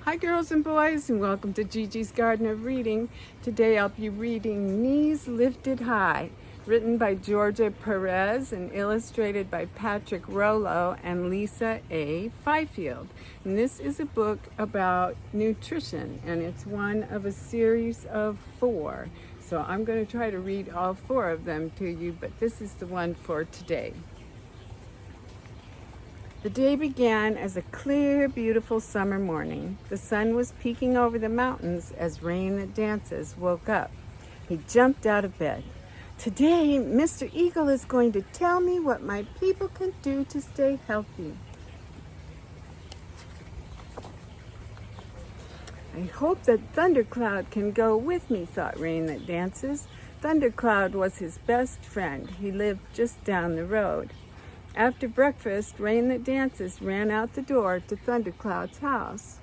Hi girls and boys, and welcome to Gigi's Garden of Reading. Today I'll be reading Knees Lifted High, written by Georgia Perez and illustrated by Patrick Rolo and Lisa A. Fifield. And this is a book about nutrition, and it's one of a series of 4. So I'm going to try to read all 4 of them to you, but this is the one for today. The day began as a clear, beautiful summer morning. The sun was peeking over the mountains as Rain That Dances woke up. He jumped out of bed. Today, Mr. Eagle is going to tell me what my people can do to stay healthy. I hope that Thundercloud can go with me, thought Rain That Dances. Thundercloud was his best friend. He lived just down the road. After breakfast, Rain That Dances ran out the door to Thundercloud's house.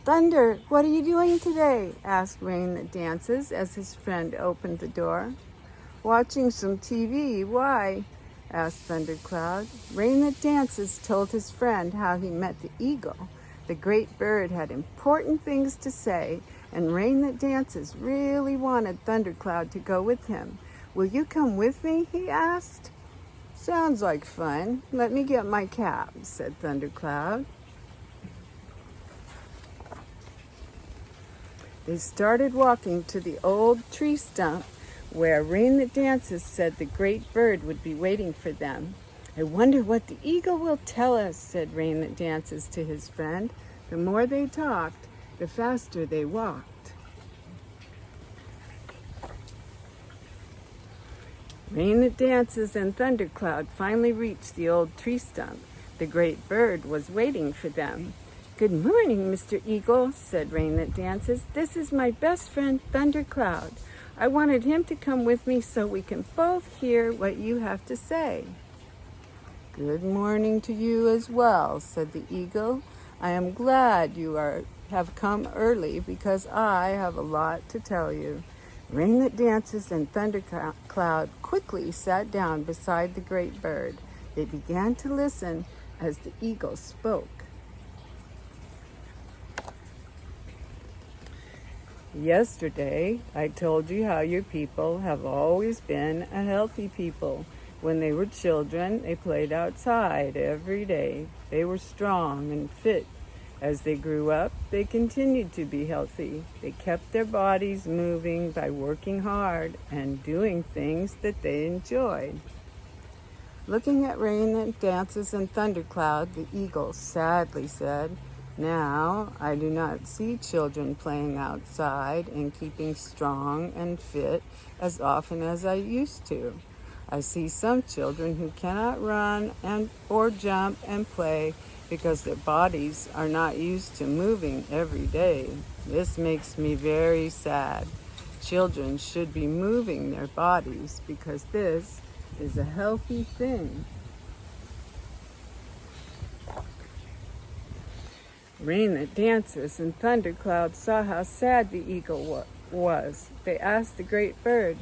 Thunder, what are you doing today? Asked Rain That Dances as his friend opened the door. Watching some TV. Why? Asked Thundercloud. Rain That Dances told his friend how he met the eagle. The great bird had important things to say, and Rain That Dances really wanted Thundercloud to go with him. Will you come with me? He asked. Sounds like fun. Let me get my cap, said Thundercloud. They started walking to the old tree stump where Rain That Dances said the great bird would be waiting for them. I wonder what the eagle will tell us, said Rain That Dances to his friend. The more they talked, the faster they walked. Rain That Dances and Thundercloud finally reached the old tree stump. The great bird was waiting for them. Good morning, Mr. Eagle, said Rain That Dances. This is my best friend, Thundercloud. I wanted him to come with me so we can both hear what you have to say. Good morning to you as well, said the eagle. I am glad you have come early because I have a lot to tell you. Rain That Dances and Thundercloud quickly sat down beside the great bird. They began to listen as the eagle spoke. Yesterday, I told you how your people have always been a healthy people. When they were children, they played outside every day. They were strong and fit. As they grew up, they continued to be healthy. They kept their bodies moving by working hard and doing things that they enjoyed. Looking at Rain That Dances and Thundercloud, the eagle sadly said, Now I do not see children playing outside and keeping strong and fit as often as I used to. I see some children who cannot run or jump and play because their bodies are not used to moving every day. This makes me very sad. Children should be moving their bodies because this is a healthy thing. Rain That Dances and Thundercloud saw how sad the eagle was. They asked the great bird,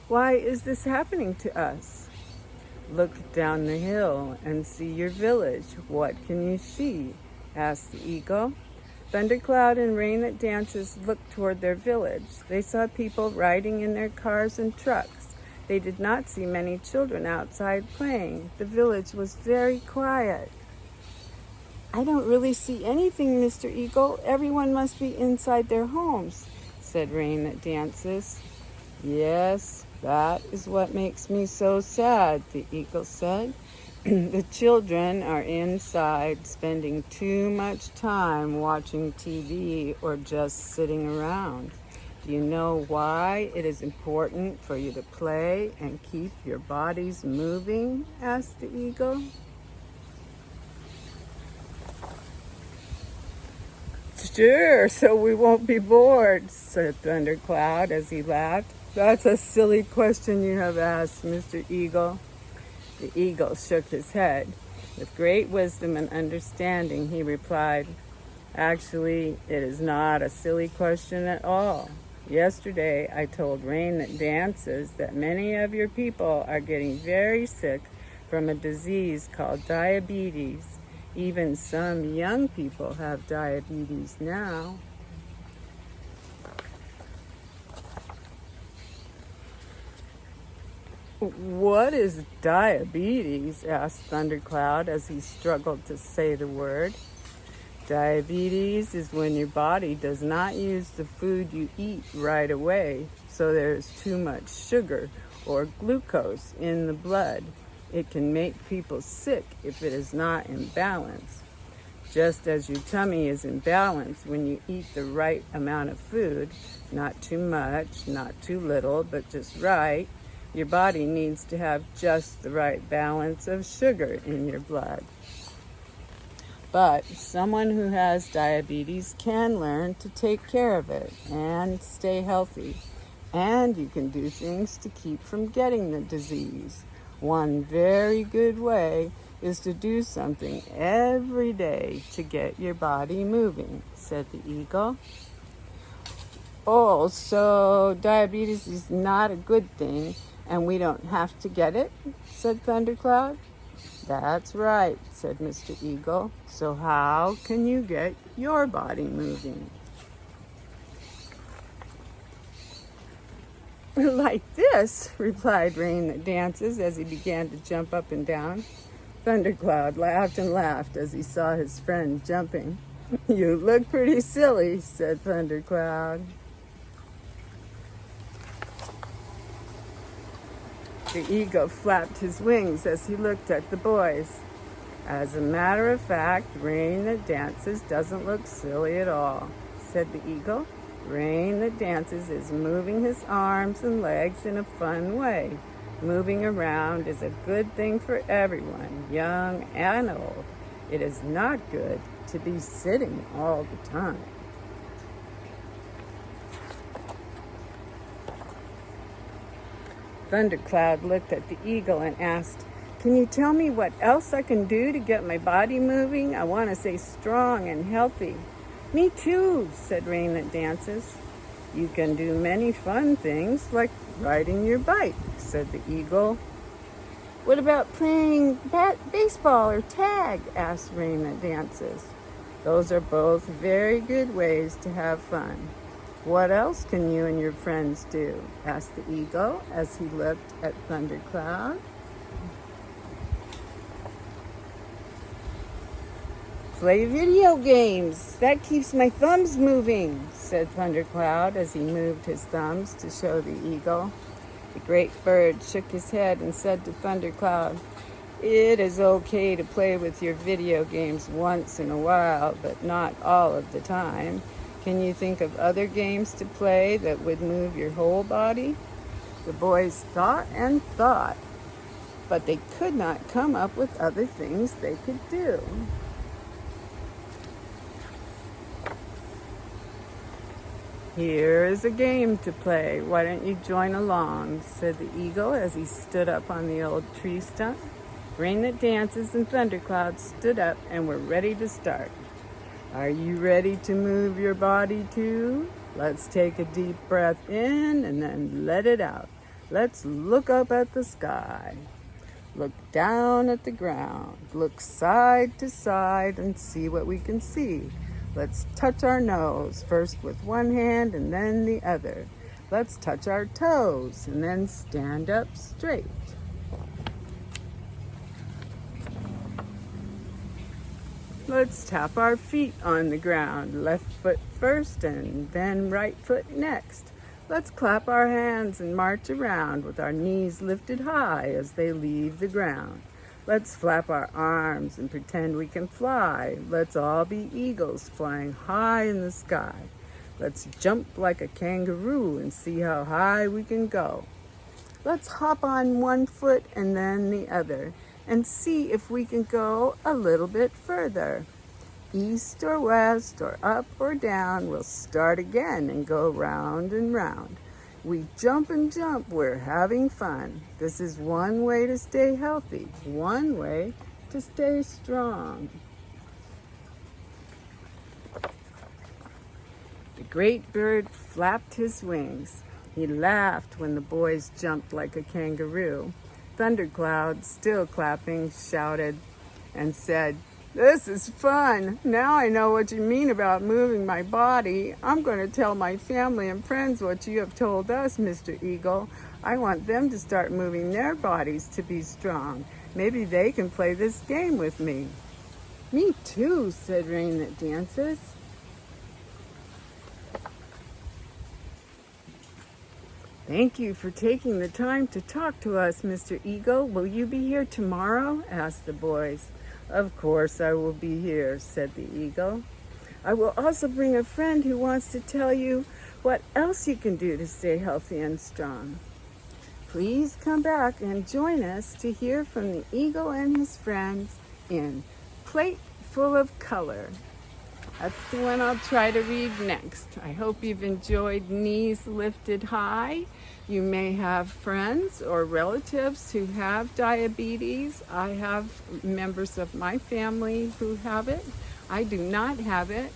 Why is this happening to us? Look down the hill and see your village. What can you see? Asked the eagle. Thundercloud and Rain That Dances looked toward their village. They saw people riding in their cars and trucks. They did not see many children outside playing. The village was very quiet. I don't really see anything, Mr. Eagle. Everyone must be inside their homes, said Rain That Dances. Yes, that is what makes me so sad, the eagle said. The children are inside spending too much time watching TV or just sitting around. Do you know why it is important for you to play and keep your bodies moving? Asked the eagle. Sure, so we won't be bored, said Thundercloud as he laughed. That's a silly question you have asked, Mr. Eagle. The eagle shook his head. With great wisdom and understanding, he replied, Actually, it is not a silly question at all. Yesterday, I told Rain That Dances that many of your people are getting very sick from a disease called diabetes. Even some young people have diabetes now. What is diabetes? Asked Thundercloud as he struggled to say the word. Diabetes is when your body does not use the food you eat right away, so there's too much sugar or glucose in the blood. It can make people sick if it is not in balance. Just as your tummy is in balance when you eat the right amount of food, not too much, not too little, but just right, your body needs to have just the right balance of sugar in your blood. But someone who has diabetes can learn to take care of it and stay healthy. And you can do things to keep from getting the disease. One very good way is to do something every day to get your body moving, said the eagle. Oh, so diabetes is not a good thing and we don't have to get it, said Thundercloud. That's right, said Mr. Eagle. So how can you get your body moving? Like this, replied Rain That Dances as he began to jump up and down. Thundercloud laughed and laughed as he saw his friend jumping. You look pretty silly, said Thundercloud. The eagle flapped his wings as he looked at the boys. As a matter of fact, Rain That Dances doesn't look silly at all, said the eagle. Rain That Dances is moving his arms and legs in a fun way. Moving around is a good thing for everyone, young and old. It is not good to be sitting all the time. Thundercloud looked at the eagle and asked, Can you tell me what else I can do to get my body moving? I want to stay strong and healthy. Me too, said Rain That Dances. You can do many fun things like riding your bike, said the eagle. What about playing baseball or tag? Asked Rain That Dances. Those are both very good ways to have fun. What else can you and your friends do? Asked the eagle as he looked at Thundercloud. Play video games. That keeps my thumbs moving, said Thundercloud as he moved his thumbs to show the eagle. The great bird shook his head and said to Thundercloud, It is okay to play with your video games once in a while, but not all of the time. Can you think of other games to play that would move your whole body? The boys thought and thought, but they could not come up with other things they could do. Here is a game to play. Why don't you join along, said the eagle as he stood up on the old tree stump. Rain That Dances and Thundercloud stood up and were ready to start. Are you ready to move your body too? Let's take a deep breath in and then let it out. Let's look up at the sky. Look down at the ground. Look side to side and see what we can see. Let's touch our nose, first with one hand and then the other. Let's touch our toes and then stand up straight. Let's tap our feet on the ground, left foot first and then right foot next. Let's clap our hands and march around with our knees lifted high as they leave the ground. Let's flap our arms and pretend we can fly. Let's all be eagles flying high in the sky. Let's jump like a kangaroo and see how high we can go. Let's hop on one foot and then the other and see if we can go a little bit further. East or west or up or down, we'll start again and go round and round. We jump and jump, we're having fun. This is one way to stay healthy, one way to stay strong. The great bird flapped his wings. He laughed when the boys jumped like a kangaroo. Thundercloud, still clapping, shouted and said, This is fun. Now I know what you mean about moving my body. I'm going to tell my family and friends what you have told us, Mr. Eagle. I want them to start moving their bodies to be strong. Maybe they can play this game with me. Me too, said Rain That Dances. Thank you for taking the time to talk to us, Mr. Eagle. Will you be here tomorrow? Asked the boys. Of course I will be here, said the eagle. I will also bring a friend who wants to tell you what else you can do to stay healthy and strong. Please come back and join us to hear from the eagle and his friends in Plate Full of Color. That's the one I'll try to read next. I hope you've enjoyed Knees Lifted High. You may have friends or relatives who have diabetes. I have members of my family who have it. I do not have it,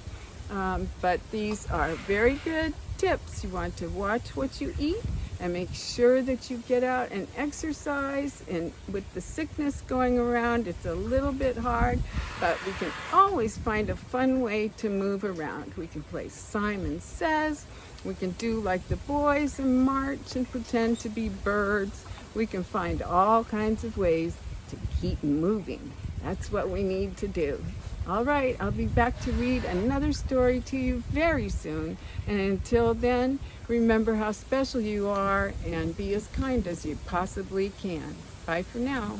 but these are very good tips. You want to watch what you eat and make sure that you get out and exercise. And with the sickness going around, it's a little bit hard, but we can always find a fun way to move around. We can play Simon Says. We can do like the boys and march and pretend to be birds. We can find all kinds of ways to keep moving. That's what we need to do. All right, I'll be back to read another story to you very soon. And until then, remember how special you are and be as kind as you possibly can. Bye for now.